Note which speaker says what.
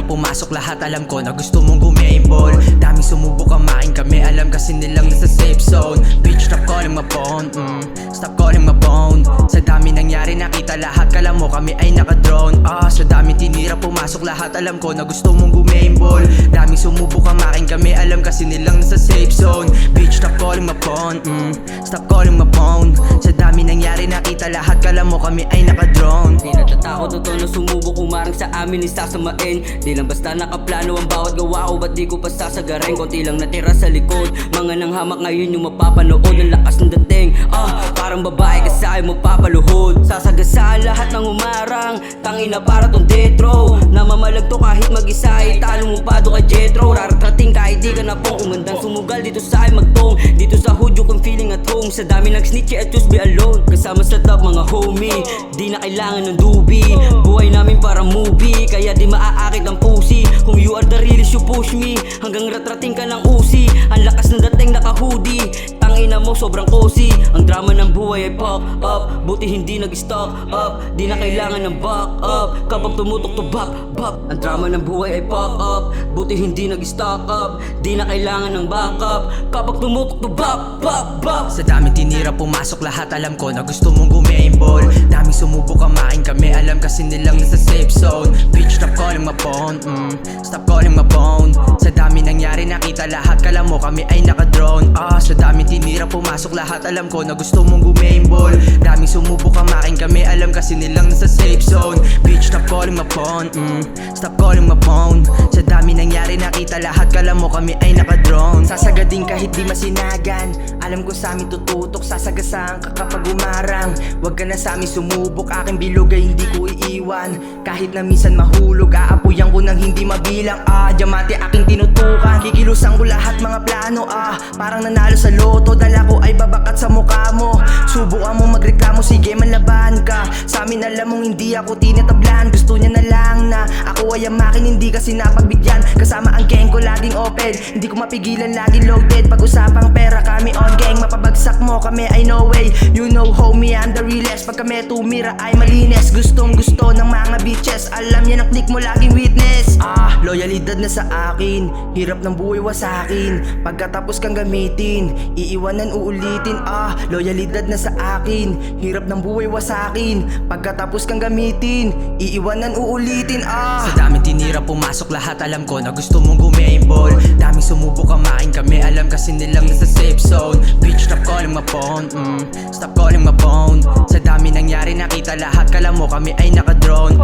Speaker 1: pumasok lahat, alam ko na gusto mong gumable. Daming sumubok kamain kami, alam kasi nilang nasa safe zone. Bitch, stop calling my phone, stop calling my phone. Sa dami nangyari nakita lahat, kala mo kami ay naka-drone. Sa dami tinira pumasok lahat, alam ko na gusto mong gumable. Daming sumubok kamain kami, alam kasi nilang nasa safe zone. Bitch, stop calling my phone, stop calling my phone. Sa dami nangyari nakita lahat, kala mo kami ay naka-drone.
Speaker 2: Di natatakot ito na sumubok, kumarang sa amin isasamain. Di lang basta nakaplano ang bawat gawa ko, ba't di ko pa sasagarin? Konti lang natira sa likod, mga nang hamak ngayon yung mapapanood. Ang lakas ng dating, parang babae ka sa'yo mapapaluhod. Sasagasaan lahat ng umarang, tangina para tong detro. Namamalag to kahit mag-isa, italo mo pa do kay Jetro. Raratrating kahit di ka na pong kumandang sumugal dito sa ay magtong. Dito sa hudyo kung feeling at home, sa dami ng snitch at just be alone. Kasama sa top mga homie, di na kailangan ng dubi. Buhay namin para movie, kaya di maaakit ang pusi. Kung you are the realest you push me, hanggang ratrating ka ng usi. Ang lakas ng dating naka-hoodie, tangina mo sobrang cozy. Ang drama ng buhay ay pop up, buti hindi nag-stock up. Di na kailangan ng back up, kapag tumutok to back. Ang drama ng buhay ay pop up, buti hindi nag-stock up. Di na kailangan ng backup, kapag tumutok to back.
Speaker 1: Sa daming tinira pumasok lahat, alam ko na gusto mong gumable. Daming sumubok kamain kami, alam kasi nilang nasa safe zone. Bitch, stop calling my phone, stop calling my phone. Sa dami nangyari nakita lahat, kala mo kami ay naka-drone. Sa daming tinira pumasok lahat, alam ko na gusto mong gumable. Daming sumubok kamain kami, alam kasi nilang nasa safe zone. Bitch, stop calling my phone, stop calling my phone. Sa dami nangyari nakita lahat, kala mo kami ay naka-drone. Sasagadin kahit di masinagan, alam ko sa amin tututok, sasagasaan ka kapag umarang. Huwag ka na sa amin sumubok, aking bilog ay hindi ko iiwan. Kahit na minsan mahulog, aapuyan ko nang hindi mabilang. Diamante aking tinutukan, kikilusan ko lahat mga plano. Parang nanalo sa loto, dala ko ay babakat sa mukha mo. Subukan mo magreklamo, sige manlaban ka. Sa amin alam mong hindi ako tinatablan, gusto niya na lang na ako ay amakin, hindi kasi napagbigyan. Kasama ang gang ko laging open, hindi ko mapigilan laging loaded. Pag-usapang pera kami on gang, mapabagsak mo kami ay no way. You know homie, I'm the realest, pag kami tumira ay malinis. Gustong gusto ng mga bitches, alam niya na click mo laging witness. Loyalidad na sa akin, hirap ng buhay wasakin. Pagkatapos kang gamitin, iiwanan uulitin. Loyalidad na sa akin, hirap ng buhay wasakin. Pagkatapos kang gamitin, iiwanan uulitin. Sa daming tinira pumasok lahat, alam ko na gusto mong gumable. Daming sumubok kamain kami, alam kasi nilang nasa safe zone. Bitch, stop calling my phone, stop calling my phone. Sa dami nangyari nakita lahat, kala mo kami ay naka-drone.